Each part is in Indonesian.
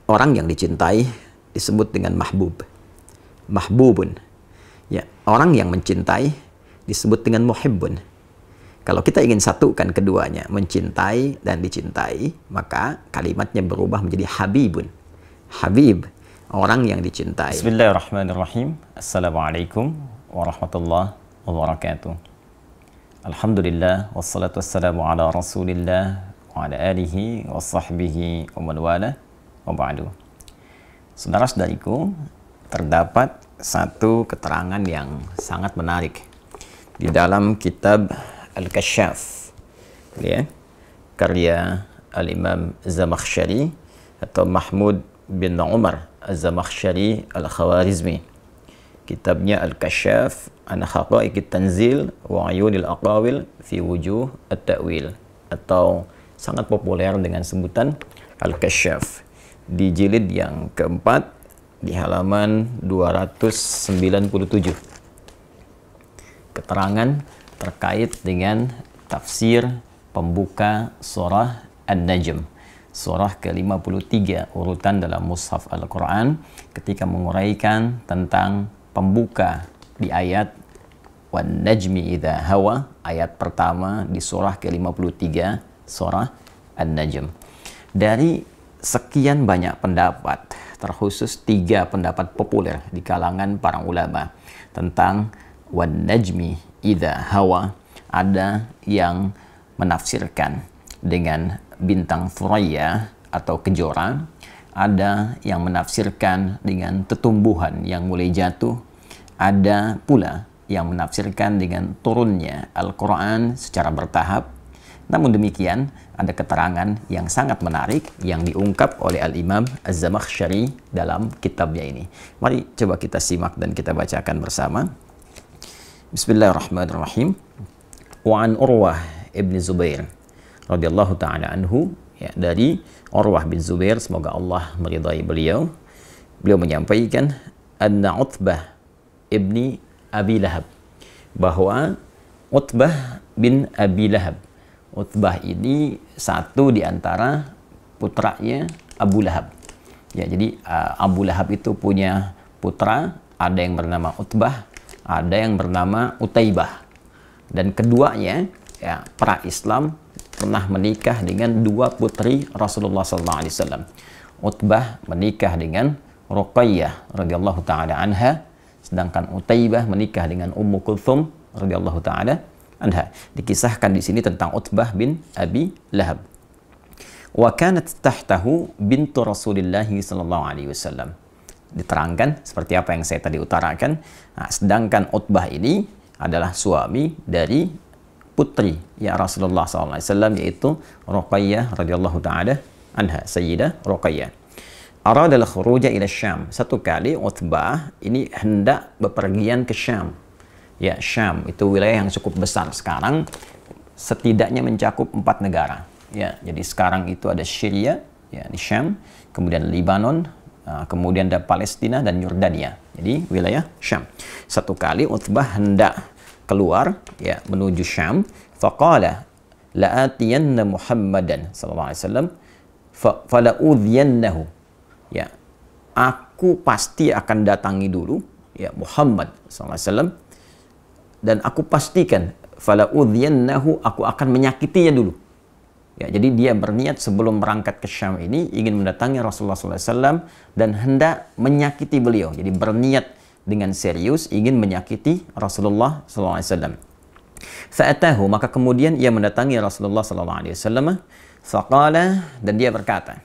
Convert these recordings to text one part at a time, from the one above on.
orang yang dicintai disebut dengan mahbub. Mahbubun. Ya, orang yang mencintai disebut dengan muhibbun. Kalau kita ingin satukan keduanya, mencintai dan dicintai, maka kalimatnya berubah menjadi habibun. Habib, orang yang dicintai. Bismillahirrahmanirrahim. Assalamualaikum warahmatullahi wabarakatuh. Alhamdulillah, wassalatu wassalamu ala rasulillah wa ala alihi wa sahbihi wa man wala wa ba'du. Saudara-saudariku, terdapat satu keterangan yang sangat menarik di dalam kitab Al-Kasyaf, ya, karya Al-Imam Zamakhsyari atau Mahmud bin Umar Az-Zamakhsyari Al-Khawarizmi. Kitabnya Al-Kasyaf an Haqa'iqit Tanzil wa Ayunil Aqawil fi Wujuh At-Ta'wil, atau sangat populer dengan sebutan Al-Kasyaf, di jilid yang keempat di halaman 297. Keterangan terkait dengan tafsir pembuka surah An-Najm, surah ke-53 urutan dalam mushaf Al-Quran, ketika menguraikan tentang pembuka di ayat Wan Najmi Idza Hawa, ayat pertama di surah ke-53 surah An-Najm. Dari sekian banyak pendapat, terkhusus 3 pendapat populer di kalangan para ulama tentang Wan Najmi Idza Hawa, ada yang menafsirkan dengan bintang Thuraya atau kejora, ada yang menafsirkan dengan tetumbuhan yang mulai jatuh, ada pula yang menafsirkan dengan turunnya Al-Quran secara bertahap. Namun demikian, ada keterangan yang sangat menarik yang diungkap oleh Al-Imam Az-Zamakhsyari dalam kitabnya ini. Mari coba kita simak dan kita bacakan bersama. Bismillahirrahmanirrahim. Wa an Urwah ibn Zubair radhiyallahu ta'ala anhu, ya, dari Urwah bin Zubair, semoga Allah meridai beliau. Beliau menyampaikan anna Utbah ibni Abi Lahab, bahwa Utbah bin Abi Lahab, Utbah ini satu di antara putranya Abu Lahab. Ya, jadi Abu Lahab itu punya putra, ada yang bernama Utbah, ada yang bernama Utaibah. Dan keduanya, ya, pra-Islam pernah menikah dengan 2 putri Rasulullah SAW. Utbah menikah dengan Ruqayyah radhiyallahu ta'ala anha, sedangkan Utaibah menikah dengan Ummu Kulthum radhiyallahu ta'ala anha. Dikisahkan di sini tentang Utbah bin Abi Lahab. Wa kanat tahtahu bintu Rasulillah sallallahu alaihi wasallam. Diterangkan seperti apa yang saya tadi utarakan. Nah, sedangkan Utbah ini adalah suami dari putri ya Rasulullah SAW, yaitu Ruqayyah radhiyallahu ta'ala anha, Sayyidah Ruqayyah. Aradal khuruja ila Syam. Satu kali Utbah ini hendak bepergian ke Syam. Ya, Syam itu wilayah yang cukup besar sekarang, setidaknya mencakup 4 negara. Ya, jadi sekarang itu ada Syria, ya, di Syam, kemudian Libanon, kemudian ada Palestina dan Yordania. Jadi wilayah Syam. Satu kali Utbah hendak keluar, ya, menuju Syam. Faqala la'atiyanna Muhammadan sallallahu alaihi wasallam fala'udhiyannahu. Ya, aku pasti akan datangi dulu, ya, Muhammad sallallahu alaihi wasallam, dan aku pastikan fala'udhiyannahu, aku akan menyakitinya dulu. Ya, jadi dia berniat sebelum berangkat ke Syam ini ingin mendatangi Rasulullah SAW dan hendak menyakiti beliau. Jadi berniat dengan serius ingin menyakiti Rasulullah SAW. Fa'atahu, maka kemudian ia mendatangi Rasulullah SAW. Faqala, dan dia berkata,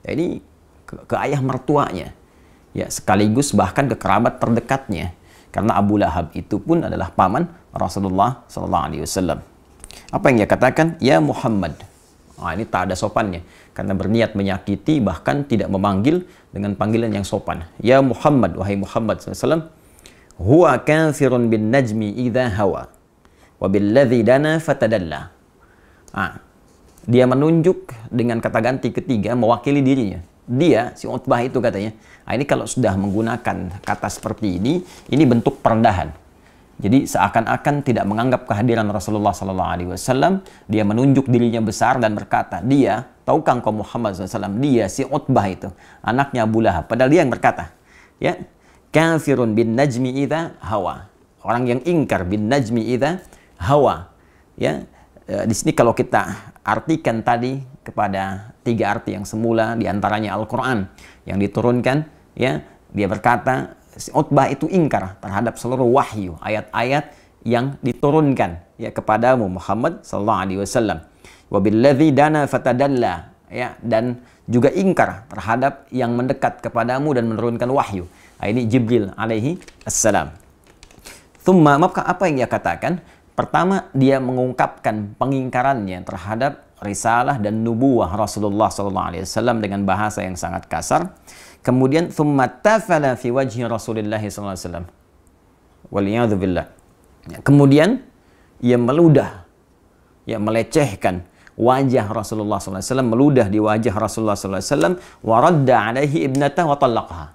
ya, ini ke ayah mertuanya, ya, sekaligus bahkan ke kerabat terdekatnya, karena Abu Lahab itu pun adalah paman Rasulullah SAW. Apa yang dia katakan? Ya Muhammad. Nah, ini tak ada sopannya, karena berniat menyakiti, bahkan tidak memanggil dengan panggilan yang sopan. Ya Muhammad, wahai Muhammad SAW, huwa kafirun bin najmi idza hawa wa billadzi dana fatadalla. Dia menunjuk dengan kata ganti ketiga mewakili dirinya. Dia, si Utbah itu katanya, ini kalau sudah menggunakan kata seperti ini bentuk perendahan. Jadi seakan-akan tidak menganggap kehadiran Rasulullah SAW. Dia menunjuk dirinya besar dan berkata, dia, tahukah engkau Muhammad SAW, dia si Utbah itu, anaknya Abu Lahab. Padahal dia yang berkata, ya, kafirun bin najmi idza hawa. Orang yang ingkar bin najmi idza hawa. Ya, di sini kalau kita artikan tadi kepada 3 arti yang semula, diantaranya Al-Quran yang diturunkan, ya, dia berkata, si Utbah itu ingkar terhadap seluruh wahyu, ayat-ayat yang diturunkan ya kepadamu Muhammad sallallahu alaihi wasallam. Wa billadzi dana fatadalla, ya, dan juga ingkar terhadap yang mendekat kepadamu dan menurunkan wahyu. Nah, ini Jibril alaihi assalam. Thumma, maka apa yang dia katakan? Pertama, dia mengungkapkan pengingkarannya terhadap risalah dan nubuwah Rasulullah sallallahu alaihi wasallam dengan bahasa yang sangat kasar. Kemudian thumma tafala fi wajhi Rasulullah sallallahu alaihi wasallam. Waliyadzu billah. Kemudian ia meludah, ya, melecehkan wajah Rasulullah sallallahu alaihi wasallam, meludah di wajah Rasulullah sallallahu alaihi wasallam, wa radda alaihi ibnatahu wa talaqaha.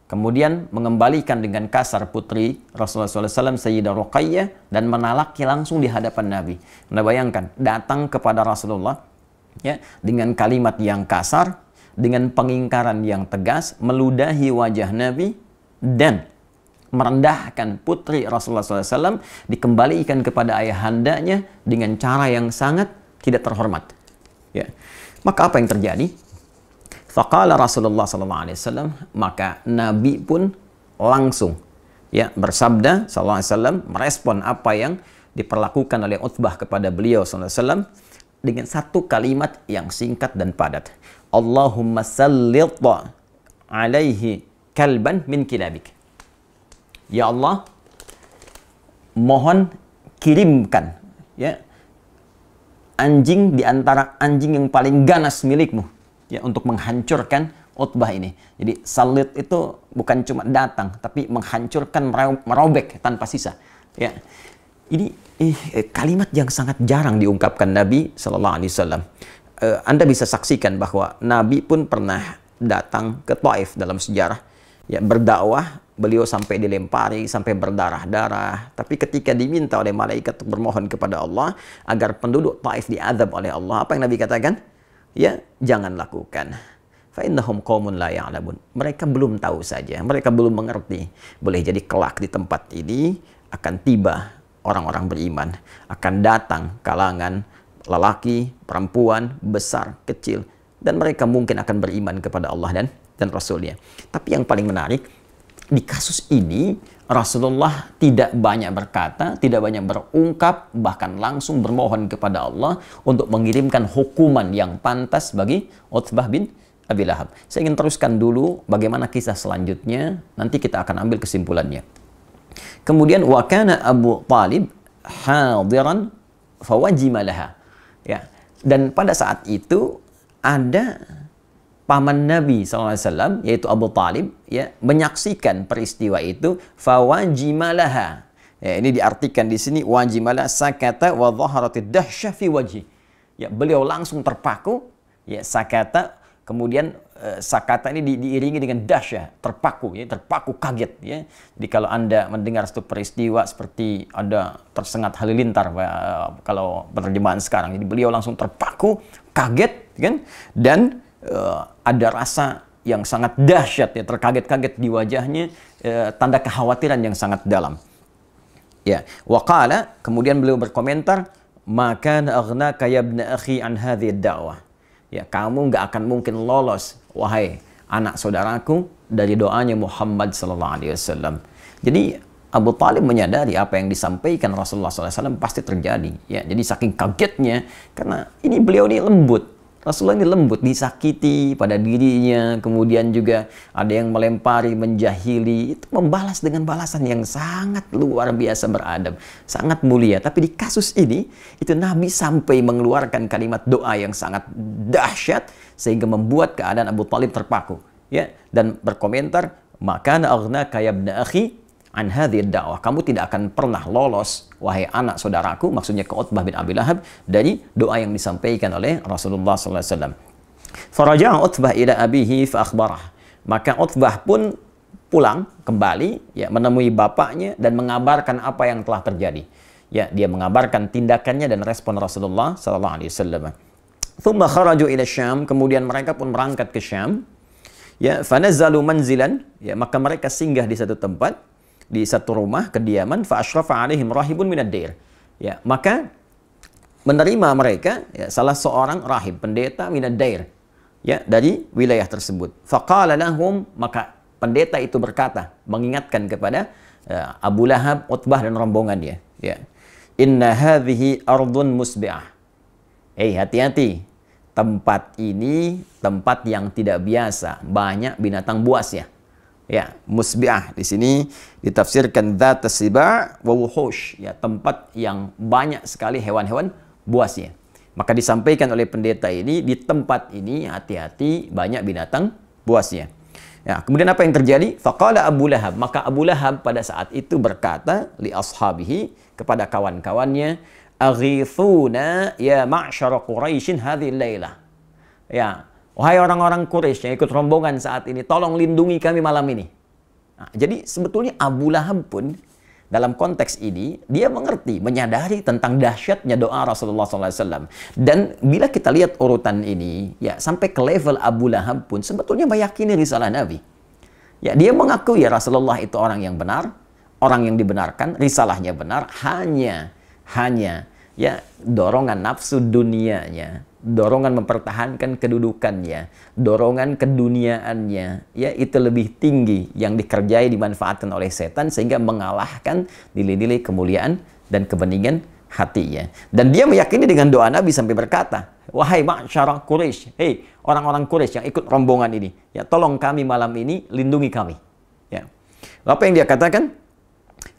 Kemudian mengembalikan dengan kasar putri Rasulullah SAW, Sayyidah Ruqayyah, dan menalaknya langsung di hadapan Nabi. Anda bayangkan, datang kepada Rasulullah ya, dengan kalimat yang kasar, dengan pengingkaran yang tegas, meludahi wajah Nabi, dan merendahkan putri Rasulullah SAW, dikembalikan kepada ayahandanya dengan cara yang sangat tidak terhormat. Ya. Maka apa yang terjadi? Faqala Rasulullah SAW, maka Nabi pun langsung ya bersabda SAW, merespon apa yang diperlakukan oleh Utbah kepada beliau SAW dengan satu kalimat yang singkat dan padat. Allahumma sallit alaihi kalban min kilabik. Ya Allah, mohon kirimkan ya anjing di antara anjing yang paling ganas milikmu ya untuk menghancurkan Utbah ini. Jadi salit itu bukan cuma datang, tapi menghancurkan, merobek tanpa sisa. Ya, ini kalimat yang sangat jarang diungkapkan Nabi Sallallahu Alaihi Wasallam. Anda bisa saksikan bahwa Nabi pun pernah datang ke Taif dalam sejarah, ya, berdakwah. Beliau sampai dilempari, sampai berdarah-darah. Tapi ketika diminta oleh malaikat untuk bermohon kepada Allah agar penduduk Taif diazab oleh Allah, apa yang Nabi katakan? Ya, jangan lakukan. Fa'innahum qaumun la ya'lamun. Mereka belum tahu saja, mereka belum mengerti. Boleh jadi kelak di tempat ini akan tiba orang-orang beriman, akan datang kalangan lelaki, perempuan, besar, kecil, dan mereka mungkin akan beriman kepada Allah dan Rasulnya. Tapi yang paling menarik, di kasus ini Rasulullah tidak banyak berkata, tidak banyak berungkap, bahkan langsung bermohon kepada Allah untuk mengirimkan hukuman yang pantas bagi Utbah bin Abi Lahab. Saya ingin teruskan dulu bagaimana kisah selanjutnya, nanti kita akan ambil kesimpulannya. Kemudian wa kana Abu Talib hadiran fawajima laha. Ya, dan pada saat itu ada paman Nabi SAW, yaitu Abu Talib, ya, menyaksikan peristiwa itu, fawajimalaha. Ya, ini diartikan di sini wajimala sakata wa dhaharatid dahsyah fi wajhi. Ya, beliau langsung terpaku, ya, sakata, kemudian sakata ini diiringi dengan dahsyah, terpaku, ya, terpaku kaget, ya. Jadi kalau Anda mendengar satu peristiwa seperti ada tersengat halilintar kalau penerjemahan sekarang, jadi beliau langsung terpaku, kaget, kan? Dan ada rasa yang sangat dahsyat, ya, terkaget-kaget di wajahnya, tanda kekhawatiran yang sangat dalam. Ya, waqala, kemudian beliau berkomentar, maka aghnaka ya ibn akhi an hadhihi ad-da'wah. Ya, kamu nggak akan mungkin lolos, wahai anak saudaraku, dari doanya Muhammad sallallahu alaihi wasallam. Jadi Abu Talib menyadari apa yang disampaikan Rasulullah SAW pasti terjadi. Ya, jadi saking kagetnya, karena ini beliau ini lembut. Rasulullah ini lembut, disakiti pada dirinya, kemudian juga ada yang melempari, menjahili, itu membalas dengan balasan yang sangat luar biasa beradab, sangat mulia. Tapi di kasus ini, itu Nabi sampai mengeluarkan kalimat doa yang sangat dahsyat, sehingga membuat keadaan Abu Talib terpaku. Ya, dan berkomentar, maka aghnaka ya ibn akhi an hadhihi ad-da'wah. Kamu tidak akan pernah lolos, wahai anak saudaraku, maksudnya ke Utbah bin Abi Lahab, dari doa yang disampaikan oleh Rasulullah SAW. Faraja'a Utbah ila abihi fa akhbarah. Maka Utbah pun pulang kembali, ya, menemui bapaknya dan mengabarkan apa yang telah terjadi. Ya, dia mengabarkan tindakannya dan respon Rasulullah sallallahu alaihi wasallam. Thumma kharaju ila Syam, kemudian mereka pun berangkat ke Syam. Ya, fanazzalu manzilan, ya, maka mereka singgah di satu tempat, di satu rumah kediaman, fa asyrafa alaihim rahibun minad dair. Ya, maka menerima mereka, ya, salah seorang rahib, pendeta minad dair, ya, dari wilayah tersebut. Faqala lahum, maka pendeta itu berkata, mengingatkan kepada Abu Lahab, Utbah dan rombongannya, ya. Inna hadhihi ardun musbi'ah. Hati-hati. Tempat ini tempat yang tidak biasa, banyak binatang buas, ya. Ya, musbi'ah di sini ditafsirkan dzat as-siba' wa wuhush, ya, tempat yang banyak sekali hewan-hewan buasnya. Maka disampaikan oleh pendeta ini, di tempat ini hati-hati, banyak binatang buasnya. Ya, kemudian apa yang terjadi? Faqala Abu Lahab, maka Abu Lahab pada saat itu berkata li ashabihi, kepada kawan-kawannya, aghithuna ya ma'syara Quraisyin hadhil lailah. Ya, wahai orang-orang Quraisy yang ikut rombongan saat ini, tolong lindungi kami malam ini. Nah, jadi sebetulnya Abu Lahab pun dalam konteks ini, dia mengerti, menyadari tentang dahsyatnya doa Rasulullah SAW. Dan bila kita lihat urutan ini, ya, sampai ke level Abu Lahab pun sebetulnya meyakini risalah Nabi. Ya, dia mengakui ya Rasulullah itu orang yang benar, orang yang dibenarkan, risalahnya benar, hanya ya dorongan nafsu dunianya, dorongan mempertahankan kedudukannya, dorongan keduniaannya, ya, itu lebih tinggi yang dikerjai, dimanfaatkan oleh setan sehingga mengalahkan nilai-nilai kemuliaan dan kebeningan hatinya. Dan dia meyakini dengan doa Nabi sampai berkata, wahai ma'syara Quraisy, hei orang-orang Quraisy yang ikut rombongan ini, ya, tolong kami malam ini, lindungi kami. Ya. Apa yang dia katakan?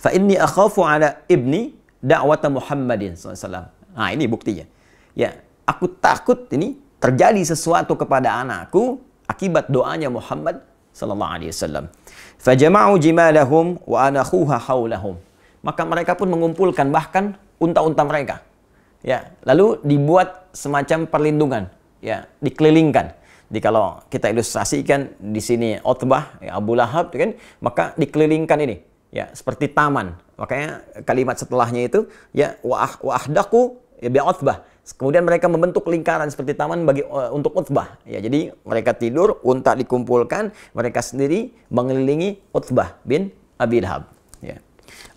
Fa inni akhafu ala ibni da'wata Muhammadin SAW. Nah, ini buktinya. Ya, aku takut ini terjadi sesuatu kepada anakku akibat doanya Muhammad sallallahu alaihi wasallam. Fajama'u jimalahum wa anakhuha haulahum. Maka mereka pun mengumpulkan bahkan unta-unta mereka. Ya, lalu dibuat semacam perlindungan, ya, dikelilingkan. Jadi kalau kita ilustrasikan di sini Utbah, ya, Abu Lahab, kan, maka dikelilingkan ini, ya, seperti taman. Makanya kalimat setelahnya itu, ya, wa ahdaku ya bi Utbah. Kemudian mereka membentuk lingkaran seperti taman untuk Utbah. Ya, jadi mereka tidur, unta dikumpulkan, mereka sendiri mengelilingi Utbah bin Abi Lahab. Ya.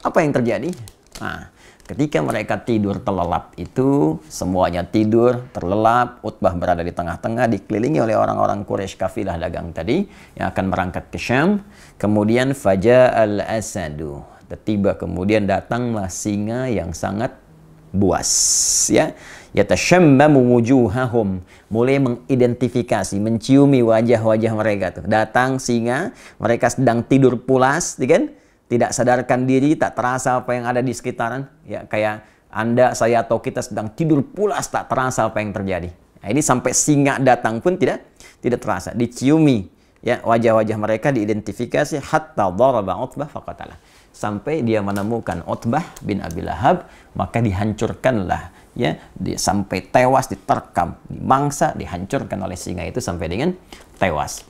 Apa yang terjadi? Nah, ketika mereka tidur terlelap itu, semuanya tidur terlelap, Utbah berada di tengah-tengah, dikelilingi oleh orang-orang Quraisy kafilah dagang tadi yang akan berangkat ke Syam. Kemudian faja'al asadu, tiba kemudian datanglah singa yang sangat buas, ya. Yatashammamu wujuhahum, mulai mengidentifikasi, menciumi wajah-wajah mereka tuh. Datang singa, mereka sedang tidur pulas, kan? Tidak sadarkan diri, tak terasa apa yang ada di sekitaran, ya, kayak Anda, saya atau kita sedang tidur pulas, tak terasa apa yang terjadi. Nah, ini sampai singa datang pun tidak terasa, diciumi, ya, wajah-wajah mereka diidentifikasi, hatta daraba Utbah faqatalah, sampai dia menemukan Utbah bin Abi Lahab, maka dihancurkanlah, ya, sampai tewas, diterkam, dimangsa, dihancurkan oleh singa itu sampai dengan tewas.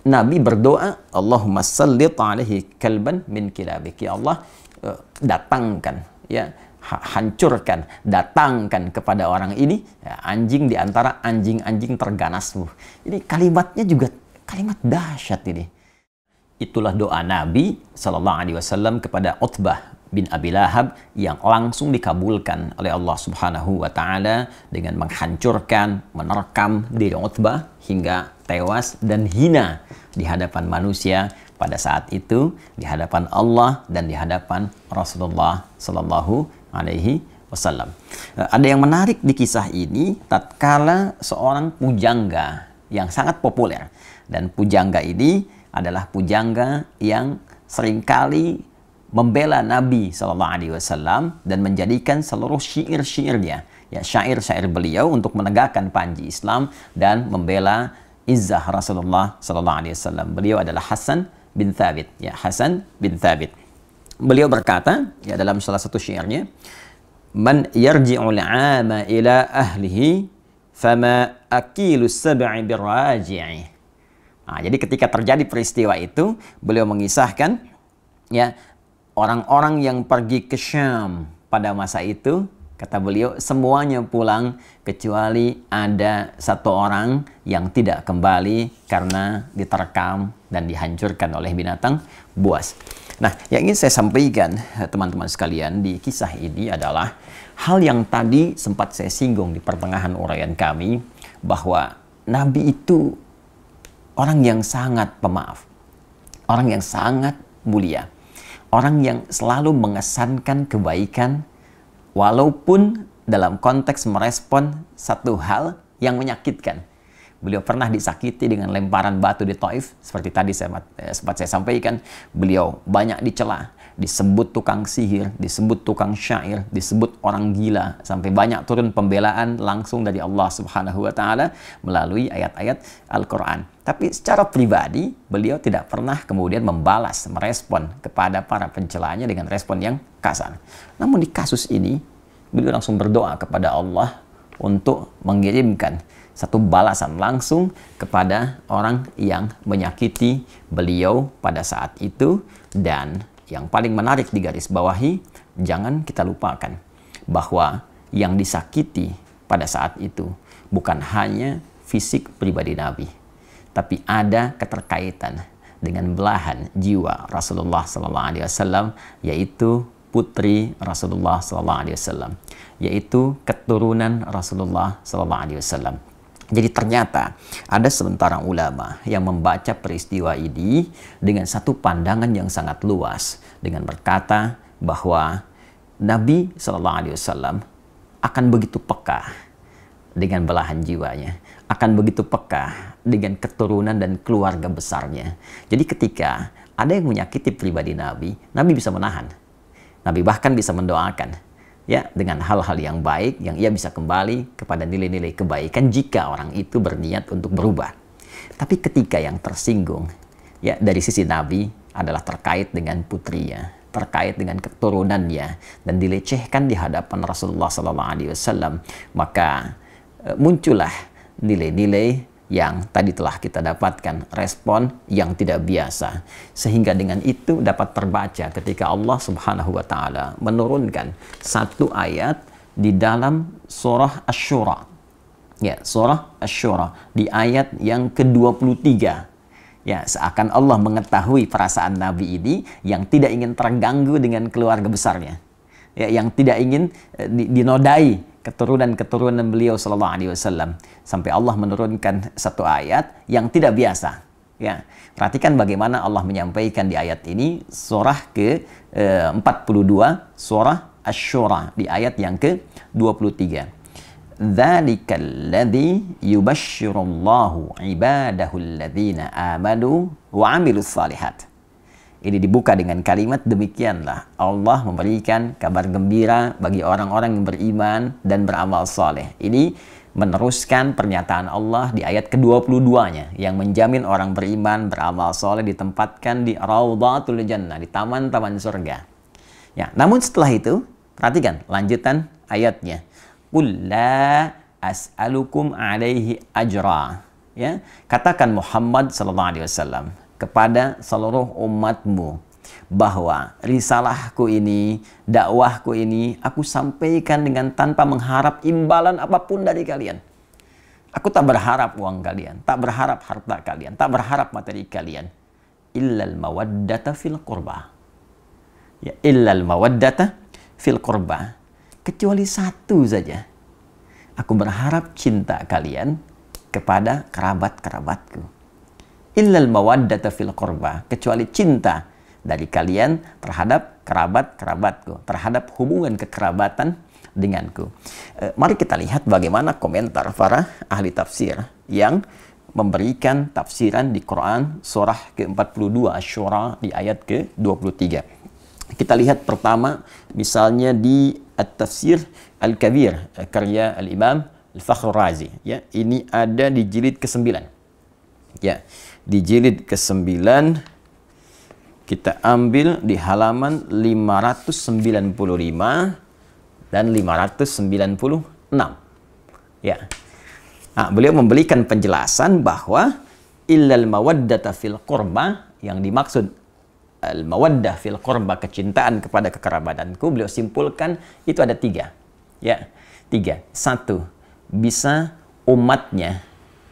Nabi berdoa, Allahumma sallit alaihi kalban min kilabik, ya Allah, datangkan, ya, hancurkan, datangkan kepada orang ini, ya, anjing di antara anjing-anjing terganasmu. Ini kalimatnya juga kalimat dahsyat ini. Itulah doa Nabi sallallahu alaihi wasallam kepada Utbah bin Abi Lahab yang langsung dikabulkan oleh Allah Subhanahu wa taala dengan menghancurkan, menerkam diri Utbah hingga tewas dan hina di hadapan manusia pada saat itu, di hadapan Allah dan di hadapan Rasulullah sallallahu alaihi wasallam. Ada yang menarik di kisah ini, tatkala seorang pujangga yang sangat populer, dan pujangga ini adalah pujangga yang seringkali membela Nabi SAW dan menjadikan seluruh syair-syairnya, ya, syair-syair beliau untuk menegakkan panji Islam dan membela izzah Rasulullah SAW. Beliau adalah Hasan bin Thabit, ya, Hasan bin Thabit. Beliau berkata, ya, dalam salah satu syairnya, man yarji'ul 'ama ila ahlihi fama akilu sab'i birraji'i. Nah, jadi ketika terjadi peristiwa itu, beliau mengisahkan ya, orang-orang yang pergi ke Syam pada masa itu, kata beliau, semuanya pulang kecuali ada satu orang yang tidak kembali karena diterkam dan dihancurkan oleh binatang buas. Nah, yang ingin saya sampaikan teman-teman sekalian di kisah ini adalah hal yang tadi sempat saya singgung di pertengahan uraian kami, bahwa Nabi itu orang yang sangat pemaaf, orang yang sangat mulia, orang yang selalu mengesankan kebaikan walaupun dalam konteks merespon satu hal yang menyakitkan. Beliau pernah disakiti dengan lemparan batu di Taif, seperti tadi sempat saya sampaikan. Beliau banyak dicela, disebut tukang sihir, disebut tukang syair, disebut orang gila, sampai banyak turun pembelaan langsung dari Allah Subhanahu wa taala melalui ayat-ayat Al-Qur'an. Tapi secara pribadi, beliau tidak pernah kemudian membalas, merespon kepada para pencelaannya dengan respon yang kasar. Namun di kasus ini, beliau langsung berdoa kepada Allah untuk mengirimkan satu balasan langsung kepada orang yang menyakiti beliau pada saat itu. Dan yang paling menarik digarisbawahi, jangan kita lupakan bahwa yang disakiti pada saat itu bukan hanya fisik pribadi Nabi, tapi ada keterkaitan dengan belahan jiwa Rasulullah SAW, yaitu putri Rasulullah SAW, yaitu keturunan Rasulullah SAW. Jadi ternyata ada sementara ulama yang membaca peristiwa ini dengan satu pandangan yang sangat luas, dengan berkata bahwa Nabi SAW akan begitu peka dengan belahan jiwanya, akan begitu peka dengan keturunan dan keluarga besarnya. Jadi ketika ada yang menyakiti pribadi Nabi, Nabi bisa menahan. Nabi bahkan bisa mendoakan ya, dengan hal-hal yang baik, yang ia bisa kembali kepada nilai-nilai kebaikan jika orang itu berniat untuk berubah. Tapi ketika yang tersinggung ya dari sisi Nabi adalah terkait dengan putrinya, terkait dengan keturunannya, dan dilecehkan di hadapan Rasulullah SAW, maka muncullah nilai-nilai yang tadi telah kita dapatkan, respon yang tidak biasa. Sehingga dengan itu dapat terbaca ketika Allah Subhanahu wa taala menurunkan satu ayat di dalam surah Asy-Syura. Ya, surah Asy-Syura di ayat yang ke-23. Ya, seakan Allah mengetahui perasaan Nabi ini yang tidak ingin terganggu dengan keluarga besarnya. Ya, yang tidak ingin dinodai keturunan-keturunan beliau sallallahu alaihi wasallam, sampai Allah menurunkan satu ayat yang tidak biasa. Ya, perhatikan bagaimana Allah menyampaikan di ayat ini, surah ke-42, surah Asy-Syura di ayat yang ke-23. Dzalikal ladzi yubashshirullahu ibadahu alladzina amanu wa 'amilus shalihat. Ini dibuka dengan kalimat, demikianlah Allah memberikan kabar gembira bagi orang-orang yang beriman dan beramal soleh. Ini meneruskan pernyataan Allah di ayat ke-22-nya yang menjamin orang beriman, beramal soleh ditempatkan di Raudhatul Jannah, di taman-taman surga. Ya, namun setelah itu, perhatikan lanjutan ayatnya. Qul la as'alukum alaihi ajra. Ya, katakan Muhammad sallallahu alaihi wasallam kepada seluruh umatmu bahwa risalahku ini, dakwahku ini, aku sampaikan dengan tanpa mengharap imbalan apapun dari kalian. Aku tak berharap uang kalian, tak berharap harta kalian, tak berharap materi kalian. Illal mawaddata fil qurba. Ya, illal mawaddata fil qurba. Kecuali satu saja. Aku berharap cinta kalian kepada kerabat-kerabatku. Illal mawaddata fil qurba, kecuali cinta dari kalian terhadap kerabat-kerabatku, terhadap hubungan kekerabatan denganku. Mari kita lihat bagaimana komentar para ahli tafsir yang memberikan tafsiran di Quran surah ke-42 Asy-Syura di ayat ke-23. Kita lihat pertama misalnya di At-Tafsir Al-Kabir karya Al-Imam Al-Fakhrur Razi, ya. Ini ada di jilid ke-9. Ya, di jilid ke-9 kita ambil di halaman 595 dan 596. Ya. Nah, beliau memberikan penjelasan bahwa illal mawaddata fil qurba, yang dimaksud al-mawaddah fil qurba, kecintaan kepada kekerabatanku, beliau simpulkan itu ada 3. Ya, 3. 1, bisa umatnya,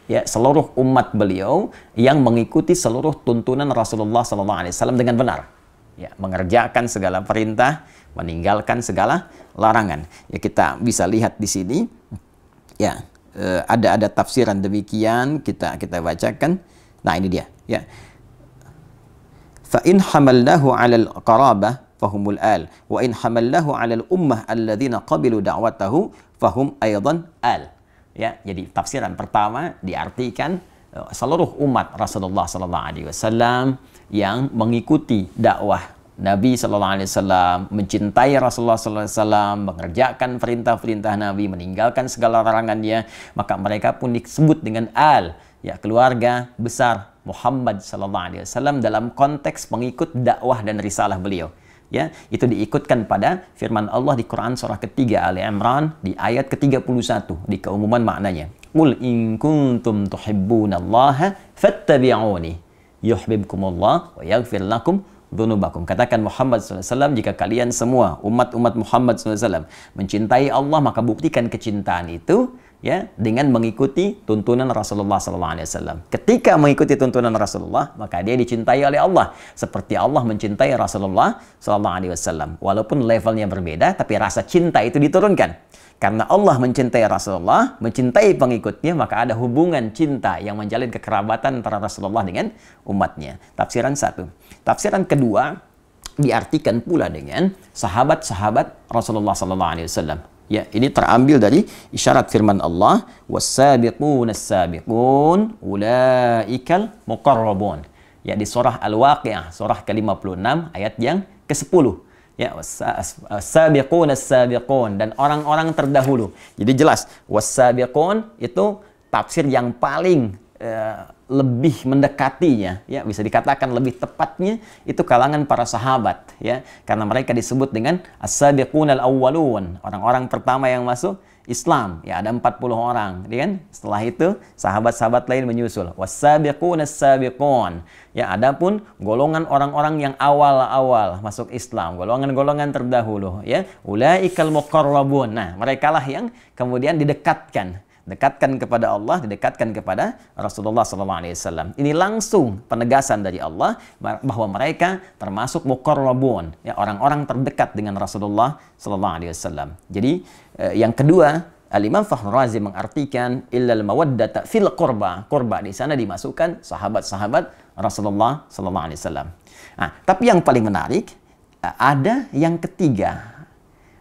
ya, seluruh umat beliau yang mengikuti seluruh tuntunan Rasulullah SAW dengan benar. Ya, mengerjakan segala perintah, meninggalkan segala larangan. Ya, kita bisa lihat di sini, ya, ada tafsiran demikian, kita bacakan. Nah, ini dia, ya. Fa in hamalnahu 'alal qarabah fahumul al, wa in hamalnahu 'alal ummah alladzina qabilu da'watahu fahum aidan al. Ya, jadi tafsiran pertama diartikan seluruh umat Rasulullah sallallahu alaihi wasallam yang mengikuti dakwah Nabi sallallahu alaihi wasallam, mencintai Rasulullah sallallahu alaihi wasallam, mengerjakan perintah-perintah Nabi, meninggalkan segala larangannya, maka mereka pun disebut dengan al, ya, keluarga besar Muhammad sallallahu alaihi wasallam dalam konteks pengikut dakwah dan risalah beliau. Ya, itu diikutkan pada firman Allah di Quran surah ketiga Ali Imran di ayat ke-31 di keumuman maknanya. Qul in kuntum tuhibbunallaha fattabi'uni yuhibbukumullah wa yaghfir lakum dzunubakum. Katakan Muhammad SAW, jika kalian semua umat-umat Muhammad SAW mencintai Allah, maka buktikan kecintaan itu, ya, dengan mengikuti tuntunan Rasulullah SAW. Ketika mengikuti tuntunan Rasulullah, maka dia dicintai oleh Allah seperti Allah mencintai Rasulullah SAW. Walaupun levelnya berbeda, tapi rasa cinta itu diturunkan. Karena Allah mencintai Rasulullah, mencintai pengikutnya, maka ada hubungan cinta yang menjalin kekerabatan antara Rasulullah dengan umatnya. Tafsiran 1. Tafsiran kedua diartikan pula dengan sahabat-sahabat Rasulullah SAW. Ya, ini terambil dari isyarat firman Allah, was-sabiqun as-sabiqun ulaikal muqarrabun. Ya, di surah Al-Waqiah, surah ke-56 ayat yang ke-10. Ya, was-sabiqun as-sabiqun, dan orang-orang terdahulu. Jadi jelas, was-sabiqun itu tafsir yang paling lebih mendekatinya, ya, bisa dikatakan lebih tepatnya itu kalangan para sahabat, ya, karena mereka disebut dengan as-sabiqunal awwalun, orang-orang pertama yang masuk Islam, ya, ada 40 orang, ya kan? Setelah itu sahabat-sahabat lain menyusul, was-sabiqunas sabiqun, ya, adapun golongan orang-orang yang awal-awal masuk Islam, golongan-golongan terdahulu, ya, ulaikal muqarrabun. Nah, merekalah yang kemudian didekatkan kepada Allah, didekatkan kepada Rasulullah SAW. Ini langsung penegasan dari Allah bahwa mereka termasuk muqarrabun, ya, orang-orang terdekat dengan Rasulullah SAW. Jadi yang kedua, Al-Imam Fakhrul Razi mengartikan illal mawaddata fil qurba. Qurba di sana dimasukkan sahabat-sahabat Rasulullah SAW. Nah, tapi yang paling menarik ada yang ketiga,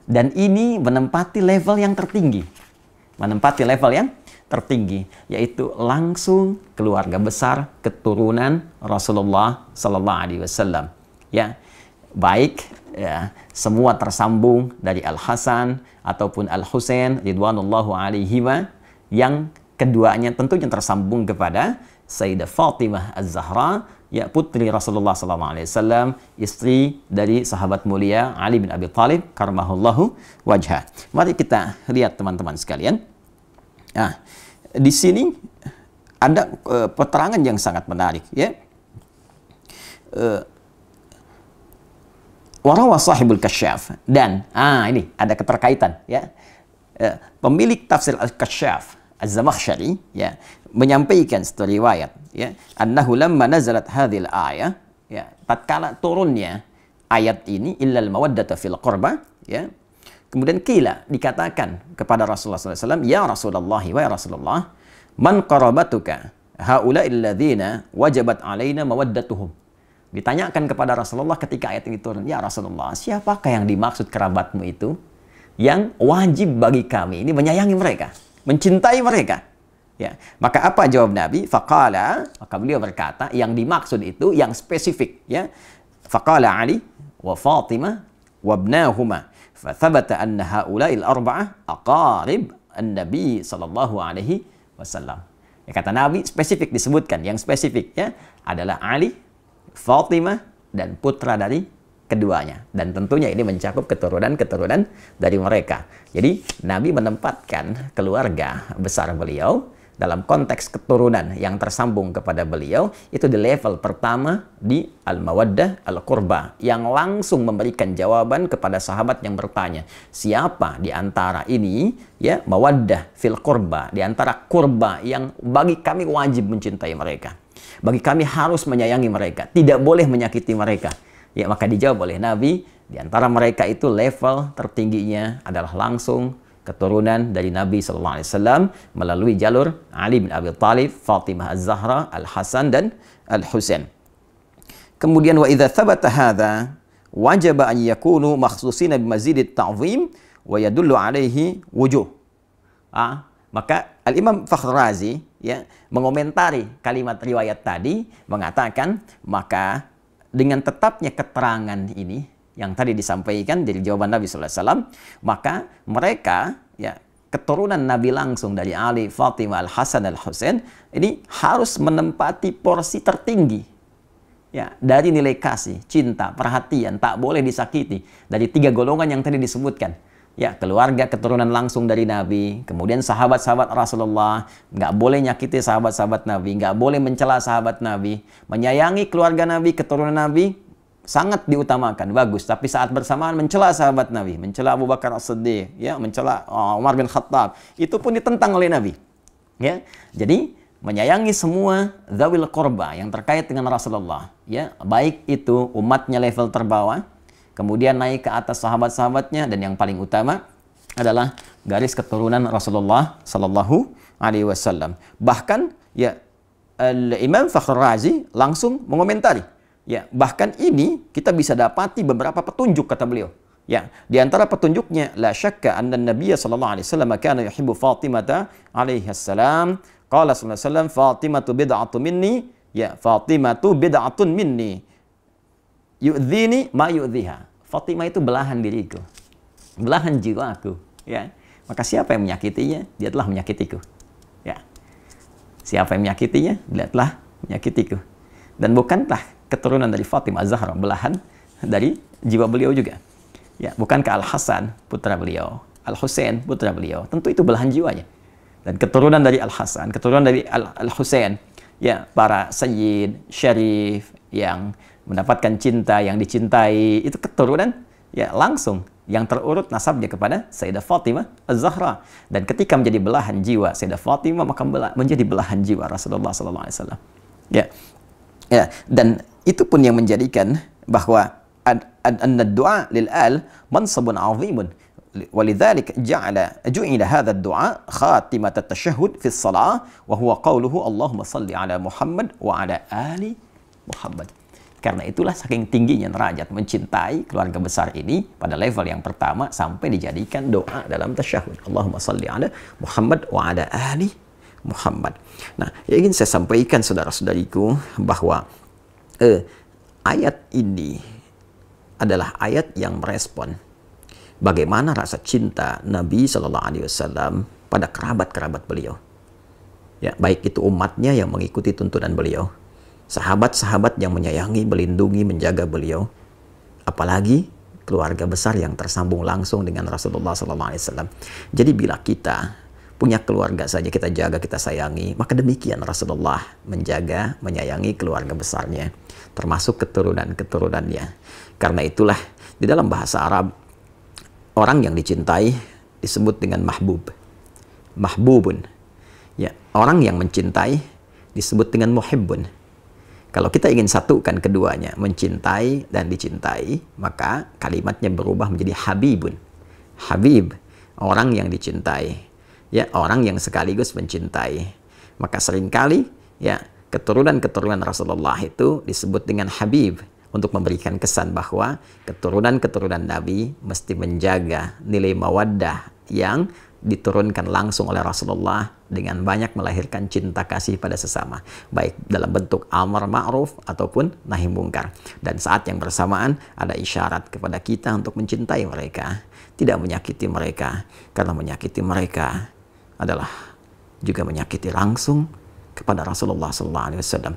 dan ini menempati level yang tertinggi. Yaitu langsung keluarga besar keturunan Rasulullah SAW. Ya, baik, ya, semua tersambung dari Al-Hasan ataupun Al-Husain ridwanullahu alaihima, yang keduanya tentunya tersambung kepada Sayyidah Fatimah Az-Zahra, ya, putri Rasulullah SAW, istri dari sahabat mulia Ali bin Abi Thalib karramahullahu wajhah. Mari kita lihat teman-teman sekalian. Nah, di sini ada keterangan yang sangat menarik, ya. Warawa sahibul kasyaf, dan ini ada keterkaitan, ya. Pemilik tafsir al-Kasyaf Az-Zamakhsyari, ya, menyampaikan satu riwayat, ya, annahu lamma nazalat hadhil ayah, ya, tatkala turunnya ayat ini illal mawaddata fil qurba, ya, kemudian dikatakan kepada Rasulullah SAW, ya Rasulullah, wa ya Rasulullah, man qarabatuka haula'il ladzina wajabat alaina mawaddatuhum. Ditanyakan kepada Rasulullah ketika ayat ini turun, ya Rasulullah, siapakah yang dimaksud kerabatmu itu yang wajib bagi kami ini menyayangi mereka, mencintai mereka? Ya, maka apa jawab Nabi? Faqala, maka beliau berkata, yang dimaksud itu yang spesifik, ya. Faqala Ali wa Fatimah wa ibnahuma. Fathabata anna haula'il arba'ah aqarib an-nabi sallallahu alaihi wasallam. Ya, kata Nabi spesifik disebutkan, yang spesifik, ya, adalah Ali, Fatimah, dan putra dari keduanya. Dan tentunya ini mencakup keturunan-keturunan dari mereka. Jadi Nabi menempatkan keluarga besar beliau dalam konteks keturunan yang tersambung kepada beliau, itu di level pertama di al-mawaddah al-qurba, yang langsung memberikan jawaban kepada sahabat yang bertanya, siapa di antara ini ya mawaddah fil qurba, di antara kurba yang bagi kami wajib mencintai mereka, bagi kami harus menyayangi mereka, tidak boleh menyakiti mereka. Ya, maka dijawab oleh Nabi, di antara mereka itu level tertingginya adalah langsung keturunan dari Nabi Sallallahu Alaihi Wasallam melalui jalur Ali bin Abi Thalib, Fatimah Az-Zahra, Al-Hasan dan Al-Husain. Kemudian wa idza thabata hadza wajib an yakunu makhsusina bimazidit ta'zim wa yadullu alaihi wujuh. Maka Al-Imam Fakhr Razi ya mengomentari kalimat riwayat tadi mengatakan, maka dengan tetapnya keterangan ini yang tadi disampaikan dari jawaban Nabi Sallallahu Alaihi Wasallam, maka mereka ya keturunan Nabi langsung dari Ali, Fatimah, Al-Hasan, Al-Husain ini harus menempati porsi tertinggi ya dari nilai kasih, cinta, perhatian, tak boleh disakiti dari 3 golongan yang tadi disebutkan. Ya, keluarga keturunan langsung dari Nabi, kemudian sahabat-sahabat Rasulullah, nggak boleh nyakiti sahabat-sahabat Nabi, nggak boleh mencela sahabat Nabi, menyayangi keluarga Nabi, keturunan Nabi, sangat diutamakan, bagus. Tapi saat bersamaan mencela sahabat Nabi, mencela Abu Bakar As-Siddiq, ya, mencela Umar bin Khattab, itu pun ditentang oleh Nabi. Ya, jadi menyayangi semua dzawil qurba yang terkait dengan Rasulullah, ya, baik itu umatnya level terbawah, kemudian naik ke atas sahabat-sahabatnya, dan yang paling utama adalah garis keturunan Rasulullah Sallallahu Alaihi Wasallam. Bahkan, ya, Imam Fakhr Razi langsung mengomentari. Ya, bahkan ini kita bisa dapati beberapa petunjuk, kata beliau. Ya, di antara petunjuknya, la syakka anna Nabiy sallallahu alaihi wasallam kana yuhibbu Fatimah alaihi salam. Qala sallallahu alaihi wasallam, Fatimatu bid'atun minni, ya, Fatimatu bid'atun minni. Yu'dhini ma yu'dhiha. Fatimah itu belahan diriku, belahan jiwaku, ya. Maka siapa yang menyakitinya, dia telah menyakitiku. Ya. Siapa yang menyakitinya, dia telah menyakitiku. Dan bukankah keturunan dari Fatimah Az-Zahra belahan dari jiwa beliau juga? Ya, bukankah Al-Hasan putra beliau, Al-Husain putra beliau, tentu itu belahan jiwanya. Dan keturunan dari Al-Hasan, keturunan dari Al-Husain, ya, para sayyid, syarif yang mendapatkan cinta, yang dicintai, itu keturunan ya langsung yang terurut nasabnya kepada Sayyidah Fatimah Az-Zahra. Dan ketika menjadi belahan jiwa Sayyidah Fatimah, maka menjadi belahan jiwa Rasulullah sallallahu alaihi wasallam. Ya. Ya, dan itu pun yang menjadikan bahwa ad-du'a lil al mansabun 'azimun. Walidzalik ju'ila hadha ad-du'a khatimat at-tashahhud fi as-salah wa huwa qawluhu Allahumma shalli ala Muhammad wa ala ali Muhammad. Karena itulah saking tingginya derajat mencintai keluarga besar ini pada level yang pertama sampai dijadikan doa dalam tasyahud. Allahumma shalli ala Muhammad wa ala ali Muhammad. Nah, yang ingin saya sampaikan saudara-saudariku bahwa ayat ini adalah ayat yang merespon bagaimana rasa cinta Nabi Shallallahu Alaihi Wasallam pada kerabat-kerabat beliau. Ya, baik itu umatnya yang mengikuti tuntunan beliau, sahabat-sahabat yang menyayangi, melindungi, menjaga beliau, apalagi keluarga besar yang tersambung langsung dengan Rasulullah Shallallahu Alaihi Wasallam. Jadi bila kita punya keluarga saja kita jaga, kita sayangi, maka demikian Rasulullah menjaga, menyayangi keluarga besarnya, termasuk keturunan-keturunannya. Karena itulah di dalam bahasa Arab, orang yang dicintai disebut dengan mahbub. Mahbubun. Ya, orang yang mencintai disebut dengan muhibbun. Kalau kita ingin satukan keduanya, mencintai dan dicintai, maka kalimatnya berubah menjadi habibun. Habib, orang yang dicintai. Ya, orang yang sekaligus mencintai. Maka seringkali ya keturunan-keturunan Rasulullah itu disebut dengan habib untuk memberikan kesan bahwa keturunan-keturunan Nabi mesti menjaga nilai mawaddah yang diturunkan langsung oleh Rasulullah dengan banyak melahirkan cinta kasih pada sesama, baik dalam bentuk amar ma'ruf ataupun nahi mungkar. Dan saat yang bersamaan ada isyarat kepada kita untuk mencintai mereka, tidak menyakiti mereka, karena menyakiti mereka adalah juga menyakiti langsung kepada Rasulullah SAW.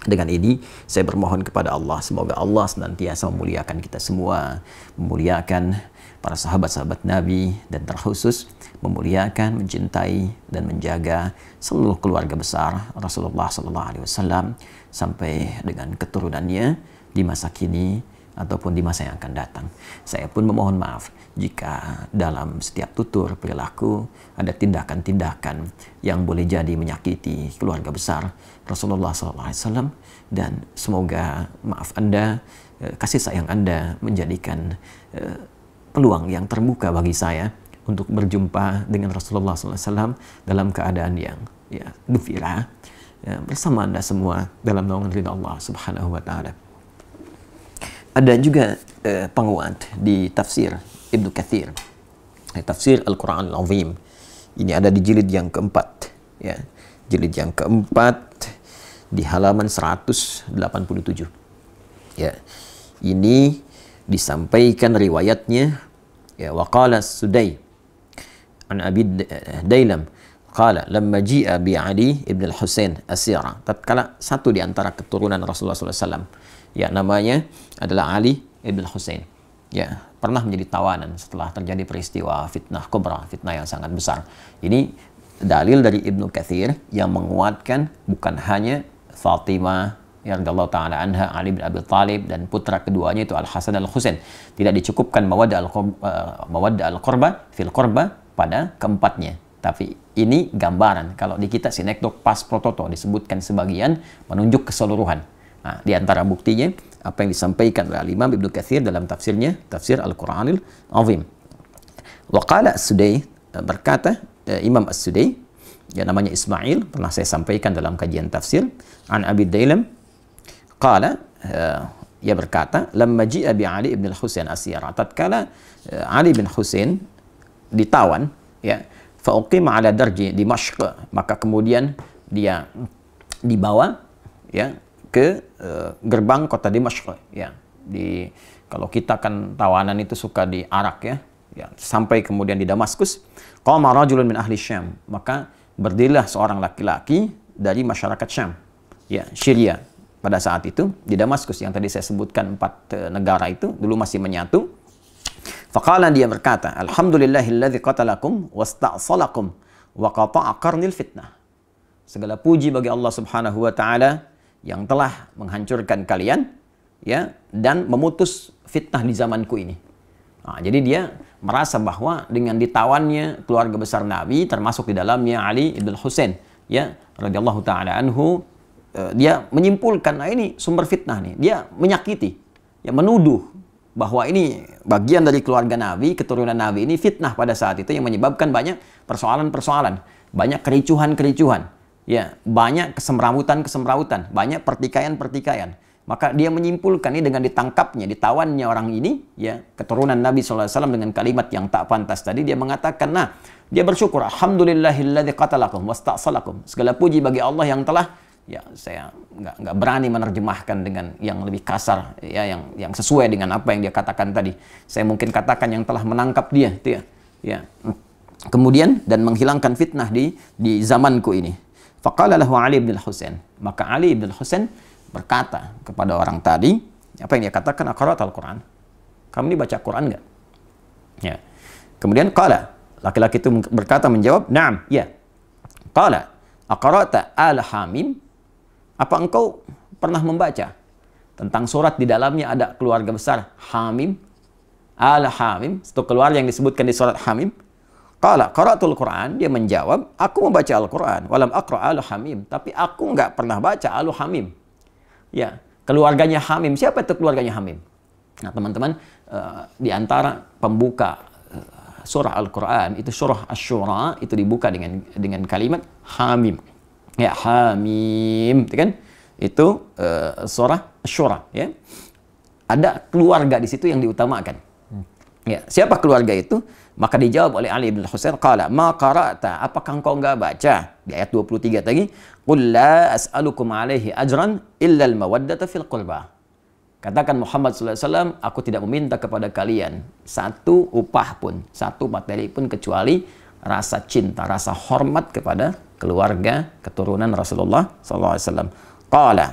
Dengan ini saya bermohon kepada Allah, semoga Allah senantiasa memuliakan kita semua, memuliakan para sahabat-sahabat Nabi, dan terkhusus memuliakan, mencintai, dan menjaga seluruh keluarga besar Rasulullah SAW sampai dengan keturunannya di masa kini ataupun di masa yang akan datang. Saya pun memohon maaf jika dalam setiap tutur perilaku ada tindakan-tindakan yang boleh jadi menyakiti keluarga besar Rasulullah SAW, dan semoga maaf Anda, kasih sayang Anda menjadikan peluang yang terbuka bagi saya untuk berjumpa dengan Rasulullah SAW dalam keadaan yang gembira bersama Anda semua dalam naungan ridha Allah Subhanahu wa Ta'ala. Ada juga penguat di tafsir Ibnu Katsir, tafsir Al-Quran Al-Azim. Ini ada di jilid yang keempat, ya, jilid yang keempat di halaman 187. Ya, ini disampaikan riwayatnya, ya, waqala Sudai an Abi Dailam qala lamma ji'a bi Ali ibn al-Husain asira. Tatkala satu di antara keturunan Rasulullah SAW, ya, namanya adalah Ali ibn al-Husain, ya, pernah menjadi tawanan setelah terjadi peristiwa fitnah kubra, fitnah yang sangat besar. Ini dalil dari Ibnu Katsir yang menguatkan bukan hanya Fatimah radhiyallahu ta'ala anha, Ali bin Abi Thalib, dan putra keduanya itu Al-Hasan Al-Husain. Tidak dicukupkan mawaddah al-qurba fil qurba pada keempatnya. Tapi ini gambaran. Kalau di kita sinekdok pas prototo disebutkan sebagian, menunjuk keseluruhan. Nah, di antara buktinya apa yang disampaikan oleh Imam Ibnu Katsir dalam tafsirnya, tafsir Al-Quranil Azim. Waqala As-Sudai, berkata Imam As-Sudai, ya, namanya Ismail, pernah saya sampaikan dalam kajian tafsir, an Abi Dailam qala, ia berkata lamma ji'a bi Ali ibn al-Husain asyara. Tatkala Ali bin Husain ditawan, ya, fa uqima ala darji Dimashq, maka kemudian dia dibawa, ya, ke gerbang kota Dimashq, ya. Kalau kita kan tawanan itu suka diarak, ya, sampai kemudian di Damaskus. Qama rajulun min ahli Syam, maka berdirilah seorang laki-laki dari masyarakat Syam, ya, Syria. Pada saat itu di Damaskus yang tadi saya sebutkan 4 negara itu dulu masih menyatu. Faqala, dia berkata, alhamdulillahilladzi qatalakum wasta'salakum wa qata'a qarnil fitnah. Segala puji bagi Allah Subhanahu wa Ta'ala yang telah menghancurkan kalian, ya, dan memutus fitnah di zamanku ini. Nah, jadi dia merasa bahwa dengan ditawannya keluarga besar Nabi, termasuk di dalamnya Ali ibn Husain, ya, radhiyallahu ta'ala anhu, dia menyimpulkan, nah ini sumber fitnah nih. Dia menyakiti, ya, menuduh bahwa ini bagian dari keluarga Nabi, keturunan Nabi ini fitnah pada saat itu yang menyebabkan banyak persoalan-persoalan, banyak kericuhan-kericuhan, ya, banyak kesemrawutan-kesemrawutan, banyak pertikaian-pertikaian. Maka dia menyimpulkan ini dengan ditangkapnya, ditawannya orang ini, ya, keturunan Nabi SAW dengan kalimat yang tak pantas tadi, dia mengatakan, nah, dia bersyukur, alhamdulillahilladzi qatalakum wasta'salakum. Segala puji bagi Allah yang telah, ya, saya nggak berani menerjemahkan dengan yang lebih kasar, ya, yang sesuai dengan apa yang dia katakan tadi. Saya mungkin katakan yang telah menangkap dia, itu ya, ya. Kemudian dan menghilangkan fitnah di zamanku ini. Faqala lahu Ali bin Husain, maka Ali bin Husain berkata kepada orang tadi, apa yang dia katakan, aqra'ta al-Quran? Kamu ini baca Quran nggak? Ya. Kemudian qala, laki-laki itu berkata, menjawab, na'am, ya. Qala, aqra'ta al-Hamim? Apa engkau pernah membaca tentang surat di dalamnya ada keluarga besar Hamim? Al-Hamim, itu keluarga yang disebutkan di surat Hamim. Qala qara'tul Quran, dia menjawab, aku membaca Al-Quran, walam aqra' al-Hamim, tapi aku nggak pernah baca al-Hamim. Ya, keluarganya Hamim. Siapa itu keluarganya Hamim? Nah, teman-teman, di antara pembuka surah Al-Quran itu surah Asy-Syura itu dibuka dengan kalimat Hamim. Ya, Hamim, itu kan? Itu surah Asy-Syura, ya. Ada keluarga di situ yang diutamakan. Ya, siapa keluarga itu? Maka dijawab oleh Ali bin Husain, qala ma qara'ta, apakah engkau enggak baca di ayat 23 tadi, qul la as'alukum alaihi ajran illa al-mawaddata fil qurba. Katakan Muhammad sallallahu alaihi wasallam, aku tidak meminta kepada kalian satu upah pun, satu materi pun kecuali rasa cinta, rasa hormat kepada keluarga keturunan Rasulullah sallallahu alaihi wasallam. Qala,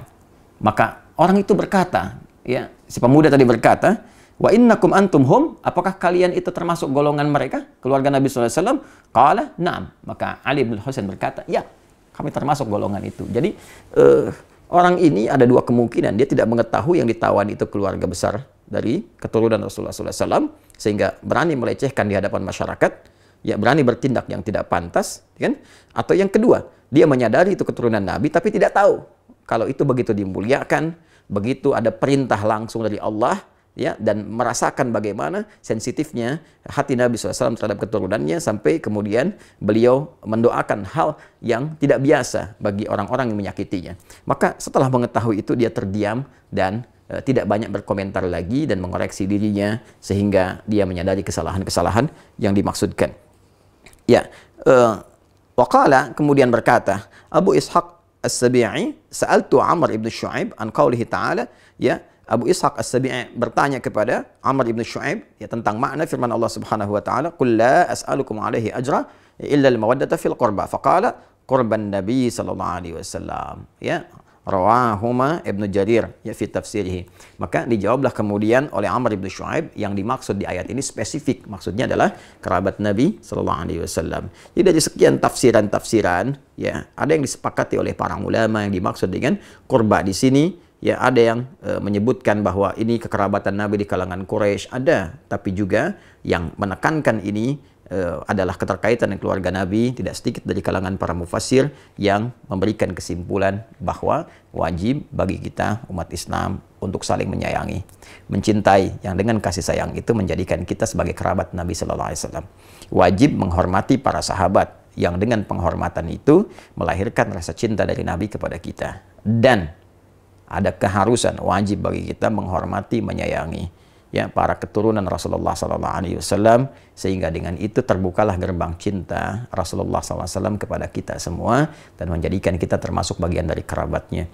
maka orang itu berkata, ya, si pemuda tadi berkata, Wa innakum antum hum, apakah kalian itu termasuk golongan mereka, keluarga Nabi SAW? Qala na'am. Maka Ali bin Husain berkata, ya, kami termasuk golongan itu. Jadi orang ini ada dua kemungkinan. Dia tidak mengetahui yang ditawan itu keluarga besar dari keturunan Rasulullah SAW, sehingga berani melecehkan di hadapan masyarakat, ya, berani bertindak yang tidak pantas, kan? Atau yang kedua, dia menyadari itu keturunan Nabi, tapi tidak tahu kalau itu begitu dimuliakan, begitu ada perintah langsung dari Allah, ya, dan merasakan bagaimana sensitifnya hati Nabi SAW terhadap keturunannya, sampai kemudian beliau mendoakan hal yang tidak biasa bagi orang-orang yang menyakitinya. Maka setelah mengetahui itu, dia terdiam dan tidak banyak berkomentar lagi dan mengoreksi dirinya, sehingga dia menyadari kesalahan-kesalahan yang dimaksudkan. Ya, waqala, kemudian berkata Abu Ishaq As-Sabi'i, sa'altu Amr ibn Shu'aib an qawlihi ta'ala, ya, Abu Ishaq As-Sabi'i bertanya kepada Amr ibn Shu'aib, ya, tentang makna firman Allah Subhanahu wa taala, "Qul la as'alukum 'alaihi ajra illa al-mawaddata fil qurba." Faqala qurban Nabi sallallahu alaihi wasallam. Ya, rawahuma Ibnu Jarir, ya, fi tafsirih. Maka dijawablah kemudian oleh Amr ibn Shu'aib, yang dimaksud di ayat ini spesifik, maksudnya adalah kerabat Nabi sallallahu alaihi wasallam. Jadi dari sekian tafsiran-tafsiran, ya, ada yang disepakati oleh para ulama yang dimaksud dengan qurba di sini. Ya, ada yang menyebutkan bahwa ini kekerabatan Nabi di kalangan Quraisy, ada, tapi juga yang menekankan ini adalah keterkaitan dengan keluarga Nabi. Tidak sedikit dari kalangan para mufassir yang memberikan kesimpulan bahwa wajib bagi kita umat Islam untuk saling menyayangi, mencintai, yang dengan kasih sayang itu menjadikan kita sebagai kerabat Nabi Sallallahu Alaihi Wasallam. Wajib menghormati para sahabat, yang dengan penghormatan itu melahirkan rasa cinta dari Nabi kepada kita. Dan ada keharusan, wajib bagi kita menghormati, menyayangi, ya, para keturunan Rasulullah SAW, sehingga dengan itu terbukalah gerbang cinta Rasulullah SAW kepada kita semua, dan menjadikan kita termasuk bagian dari kerabatnya.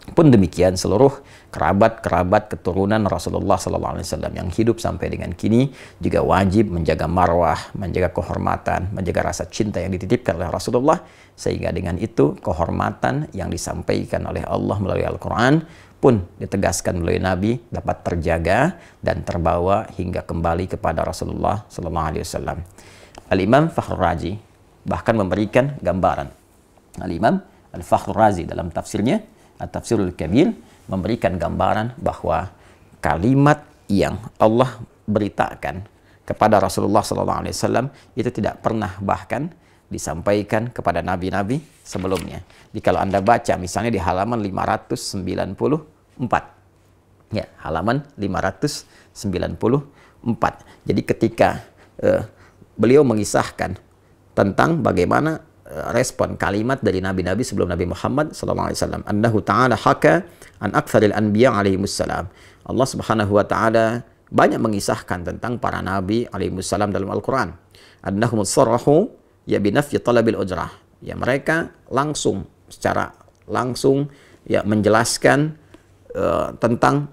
Pun demikian seluruh kerabat-kerabat keturunan Rasulullah SAW yang hidup sampai dengan kini juga wajib menjaga marwah, menjaga kehormatan, menjaga rasa cinta yang dititipkan oleh Rasulullah, sehingga dengan itu kehormatan yang disampaikan oleh Allah melalui Al-Quran pun ditegaskan melalui Nabi dapat terjaga dan terbawa hingga kembali kepada Rasulullah SAW. Al-Imam Fakhrul Razi bahkan memberikan gambaran. Al-Imam Al-Fakhrul Razi dalam tafsirnya At-Tafsirul Kabir memberikan gambaran bahwa kalimat yang Allah beritakan kepada Rasulullah SAW itu tidak pernah bahkan disampaikan kepada nabi-nabi sebelumnya. Jadi kalau Anda baca misalnya di halaman 594, ya, halaman 594. Jadi ketika beliau mengisahkan tentang bagaimana respon kalimat dari nabi-nabi sebelum Nabi Muhammad SAW, annahu ta'ala haka an aktsaril anbiya alaihimussalam. Allah Subhanahu wa taala banyak mengisahkan tentang para nabi alaihimussalam dalam Al-Qur'an. Annahum sarrahu ya binafyi talabil ujrah. Ya, mereka secara langsung ya menjelaskan tentang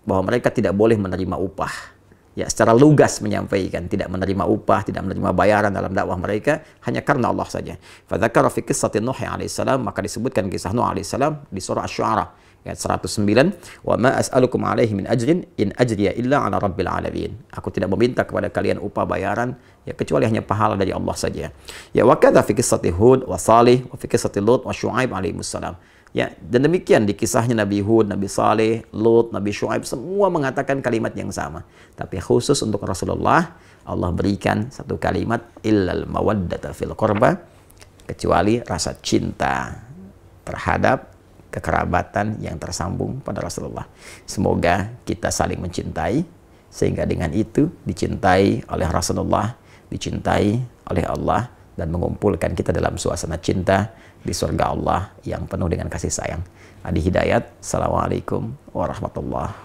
bahwa mereka tidak boleh menerima upah. Ya, secara lugas menyampaikan tidak menerima upah, tidak menerima bayaran dalam dakwah mereka hanya karena Allah saja. Fadzakara fi qissati Nuh alaihissalam, maka disebutkan kisah Nuh alaihissalam di surah Asy-Syu'ara ayat 109, wa ma as'alukum alaihi min ajrin in ajriya illa ala rabbil alamin. Aku tidak meminta kepada kalian upah bayaran, ya, kecuali hanya pahala dari Allah saja. Ya, wa kadza fi qissati Hud wa Salih wa fi qissati Lut wa Syu'aib alaihissalam. Ya, dan demikian di kisahnya Nabi Hud, Nabi Saleh, Lut, Nabi Syu'aib, semua mengatakan kalimat yang sama. Tapi khusus untuk Rasulullah, Allah berikan satu kalimat, illal mawaddata fil qurba, kecuali rasa cinta terhadap kekerabatan yang tersambung pada Rasulullah. Semoga kita saling mencintai, sehingga dengan itu dicintai oleh Rasulullah, dicintai oleh Allah, dan mengumpulkan kita dalam suasana cinta di surga Allah yang penuh dengan kasih sayang. Adi Hidayat, Assalamualaikum warahmatullahi wabarakatuh.